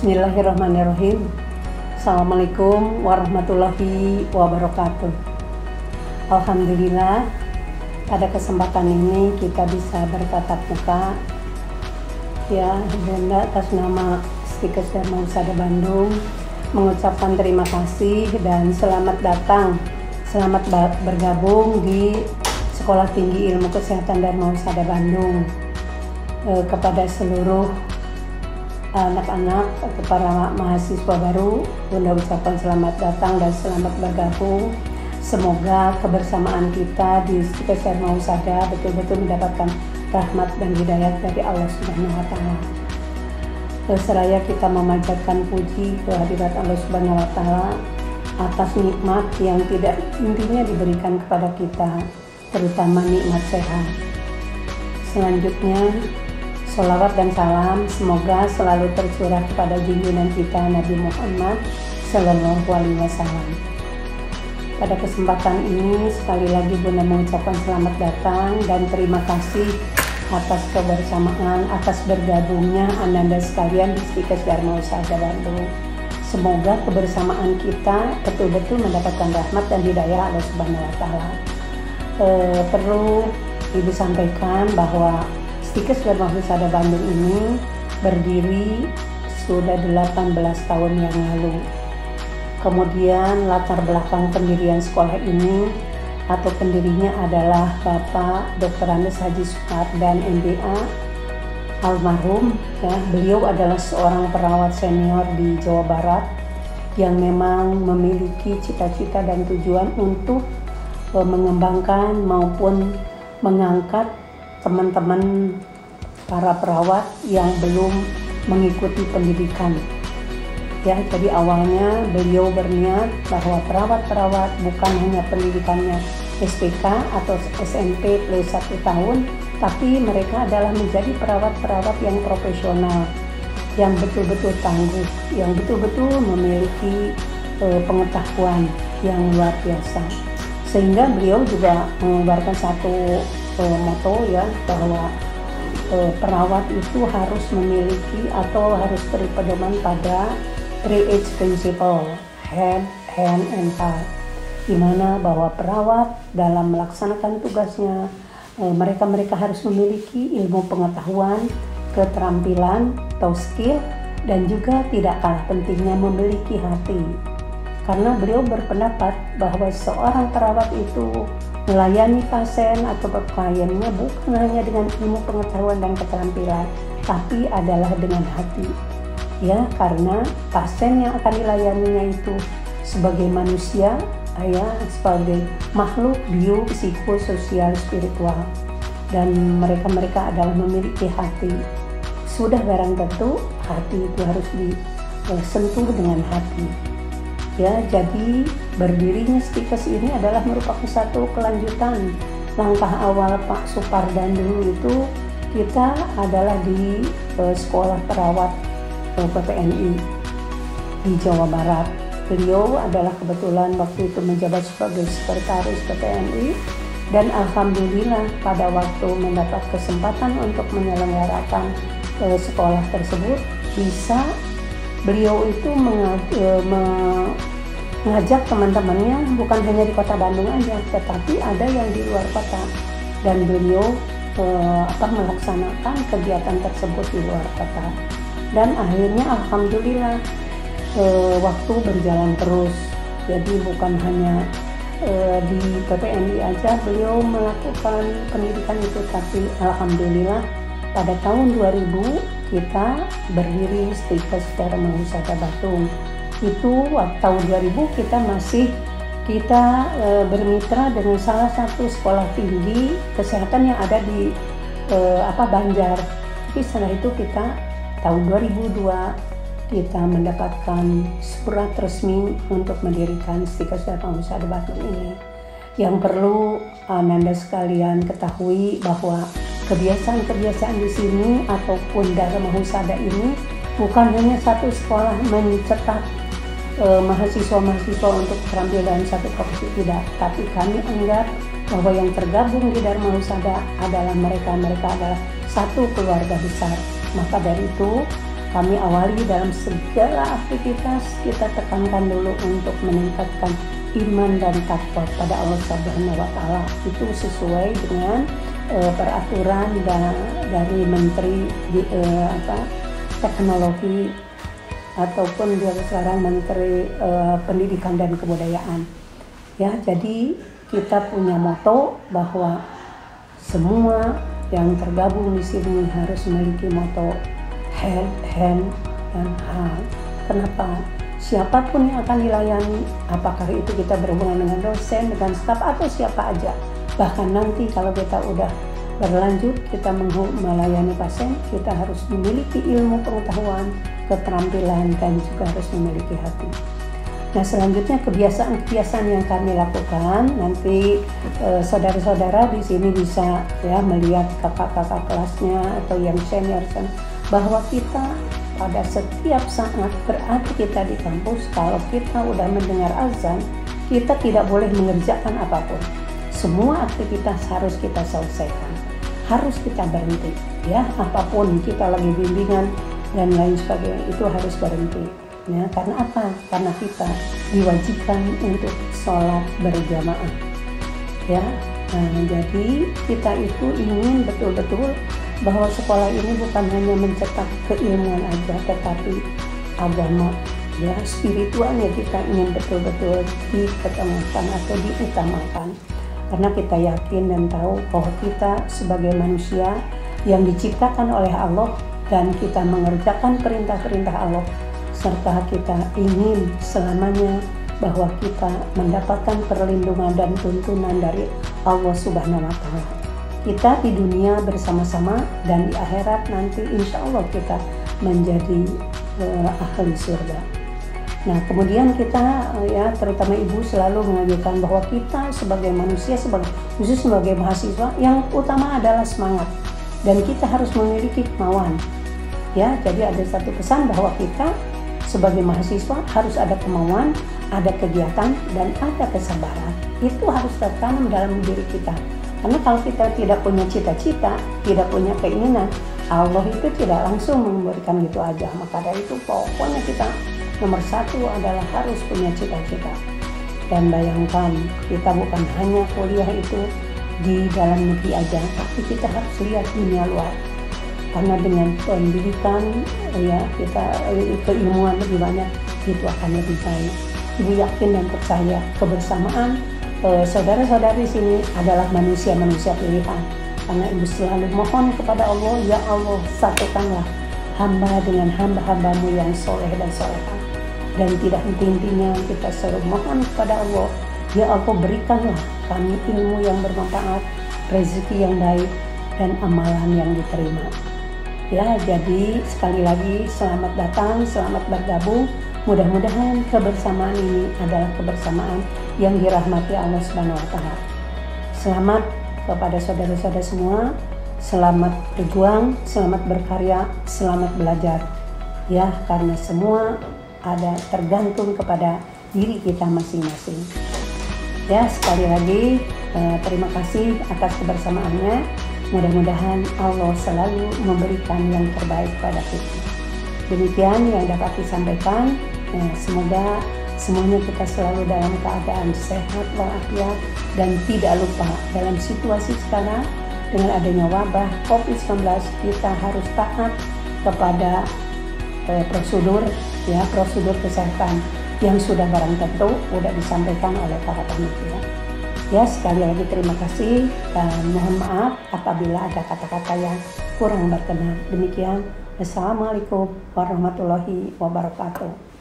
Bismillahirrahmanirrahim. Assalamualaikum warahmatullahi wabarakatuh. Alhamdulillah, pada kesempatan ini kita bisa bertatap muka ya, Bunda atas nama Stikes Dharma Husada Bandung mengucapkan terima kasih dan selamat datang, selamat bergabung di Sekolah Tinggi Ilmu Kesehatan Dharma Husada Bandung. Kepada seluruh anak-anak atau para mahasiswa baru, Bunda ucapkan selamat datang dan selamat bergabung. Semoga kebersamaan kita di Stikes Dharma Husada betul-betul mendapatkan rahmat dan hidayah dari Allah Subhanahu wa Ta'ala. Seraya kita memanjatkan puji kehadirat Allah Subhanahu wa Ta'ala atas nikmat yang tidak intinya diberikan kepada kita, terutama nikmat sehat. Selanjutnya, sholawat dan salam semoga selalu tercurah kepada junjungan kita Nabi Muhammad Sallallahu Alaihi Wasallam. Pada kesempatan ini sekali lagi Bunda mengucapkan selamat datang dan terima kasih atas kebersamaan, atas bergabungnya Ananda sekalian di Stikes Dharma Husada Bandung. Semoga kebersamaan kita betul-betul mendapatkan rahmat dan hidayah Allah Subhanahu wa Ta'ala. Perlu Ibu sampaikan bahwa Stikes Dharma Husada Bandung ini berdiri sudah 18 tahun yang lalu. Kemudian latar belakang pendirian sekolah ini atau pendirinya adalah Bapak Dr. Andes Haji Supardan MBA almarhum ya. Beliau adalah seorang perawat senior di Jawa Barat yang memang memiliki cita-cita dan tujuan untuk mengembangkan maupun mengangkat teman-teman para perawat yang belum mengikuti pendidikan. Ya, jadi awalnya beliau berniat bahwa perawat-perawat bukan hanya pendidikannya SPK atau SMP plus 1 tahun, tapi mereka adalah menjadi perawat-perawat yang profesional, yang betul-betul tangguh, yang betul-betul memiliki pengetahuan yang luar biasa. Sehingga beliau juga mengeluarkan satu motto ya, bahwa perawat itu harus memiliki atau harus berpedoman pada 3H principle, head, hand, and heart, di mana bahwa perawat dalam melaksanakan tugasnya mereka harus memiliki ilmu pengetahuan, keterampilan atau skill, dan juga tidak kalah pentingnya memiliki hati. Karena beliau berpendapat bahwa seorang perawat itu melayani pasien atau kliennya bukan hanya dengan ilmu pengetahuan dan keterampilan, tapi adalah dengan hati. Ya, karena pasien yang akan dilayaninya itu sebagai manusia, ya, sebagai makhluk biopsikososial spiritual, dan mereka adalah memiliki hati. Sudah barang tentu hati itu harus disentuh dengan hati. Ya, jadi berdirinya Stikes ini adalah merupakan satu kelanjutan langkah awal Pak Supardan dulu itu. Kita adalah di sekolah perawat PPNI di Jawa Barat. Beliau adalah kebetulan waktu itu menjabat sebagai sekretaris PPNI, dan alhamdulillah pada waktu mendapat kesempatan untuk menyelenggarakan sekolah tersebut, bisa beliau itu mengajak teman-temannya bukan hanya di kota Bandung aja, tetapi ada yang di luar kota, dan beliau melaksanakan kegiatan tersebut di luar kota. Dan akhirnya alhamdulillah waktu berjalan terus. Jadi bukan hanya di PPNI aja beliau melakukan pendidikan itu, tapi alhamdulillah pada tahun 2000 kita berdiri Stikes Dharma Husada Bandung. Itu tahun 2000 kita bermitra dengan salah satu sekolah tinggi kesehatan yang ada di Banjar. Tapi setelah itu kita tahun 2002 kita mendapatkan surat resmi untuk mendirikan Stikes Dharma Husada Bandung ini. Yang perlu Ananda sekalian ketahui bahwa kebiasaan-kebiasaan di sini ataupun Dharma Husada ini bukan hanya satu sekolah mencetak mahasiswa-mahasiswa untuk keterampilan satu profesi, tidak, tapi kami anggap bahwa yang tergabung di Dharma Husada adalah mereka adalah satu keluarga besar. Maka dari itu kami awali dalam segala aktivitas, kita tekankan dulu untuk meningkatkan iman dan takwa pada Allah Subhanahu wa Ta'ala. Itu sesuai dengan peraturan dari Menteri Teknologi ataupun dia sekarang Menteri Pendidikan dan Kebudayaan. Ya, jadi kita punya moto bahwa semua yang tergabung di sini harus memiliki moto head, hand, dan heart. Kenapa? Siapapun yang akan dilayani, apakah itu kita berhubungan dengan dosen, dengan staf, atau siapa aja. Bahkan nanti kalau kita udah berlanjut, kita melayani pasien, kita harus memiliki ilmu pengetahuan, keterampilan, dan juga harus memiliki hati. Nah, selanjutnya kebiasaan-kebiasaan yang kami lakukan, nanti saudara-saudara di sini bisa ya melihat kakak-kakak kelasnya atau yang senior bahwa kita pada setiap saat berarti kita di kampus, kalau kita udah mendengar azan, kita tidak boleh mengerjakan apapun. Semua aktivitas harus kita selesaikan, harus kita berhenti. Ya, apapun kita lagi bimbingan dan lain sebagainya itu harus berhenti. Ya, karena apa? Karena kita diwajibkan untuk sholat berjamaah. Ya, nah, jadi kita itu ingin betul-betul bahwa sekolah ini bukan hanya mencetak keilmuan aja, tetapi agama, ya, spiritualnya kita ingin betul-betul diketemukan atau diutamakan. Karena kita yakin dan tahu bahwa kita sebagai manusia yang diciptakan oleh Allah dan kita mengerjakan perintah-perintah Allah, serta kita ingin selamanya bahwa kita mendapatkan perlindungan dan tuntunan dari Allah Subhanahu wa Ta'ala. Kita di dunia bersama-sama dan di akhirat nanti insya Allah kita menjadi ahli surga. Nah, kemudian kita ya terutama ibu selalu mengajarkan bahwa kita sebagai manusia, khusus sebagai mahasiswa, yang utama adalah semangat dan kita harus memiliki kemauan. Ya, jadi ada satu pesan bahwa kita sebagai mahasiswa harus ada kemauan, ada kegiatan, dan ada kesabaran. Itu harus tertanam dalam diri kita. Karena kalau kita tidak punya cita-cita, tidak punya keinginan, Allah itu tidak langsung memberikan gitu aja. Maka dari itu pokoknya kita nomor satu adalah harus punya cita-cita. Dan bayangkan, kita bukan hanya kuliah itu di dalam negeri aja, tapi kita harus lihat dunia luar. Karena dengan pendidikan, ya kita keilmuan lebih banyak, itu akan lebih baik. Ibu yakin dan percaya kebersamaan saudara-saudari di sini adalah manusia-manusia pilihan. Karena ibu selalu mohon kepada Allah, ya Allah, satukanlah hamba dengan hamba-hambamu yang soleh dan solehah. Dan tidak henti-hentinya kita selalu mohon kepada Allah, ya Allah, berikanlah kami ilmu yang bermanfaat, rezeki yang baik, dan amalan yang diterima. Ya, jadi sekali lagi selamat datang, selamat bergabung. Mudah-mudahan kebersamaan ini adalah kebersamaan yang dirahmati Allah Subhanahu wa Ta'ala. Selamat kepada saudara-saudara semua, selamat berjuang, selamat berkarya, selamat belajar. Ya, karena semua ada tergantung kepada diri kita masing-masing. Ya, sekali lagi terima kasih atas kebersamaannya. Mudah-mudahan Allah selalu memberikan yang terbaik pada kita. Demikian yang dapat disampaikan. Semoga semuanya kita selalu dalam keadaan sehat walafiat dan tidak lupa dalam situasi sekarang dengan adanya wabah COVID-19 kita harus taat kepada prosedur kesehatan yang sudah barang tentu sudah disampaikan oleh para panitia. Ya, sekali lagi terima kasih dan mohon maaf apabila ada kata-kata yang kurang berkenan. Demikian, Assalamualaikum warahmatullahi wabarakatuh.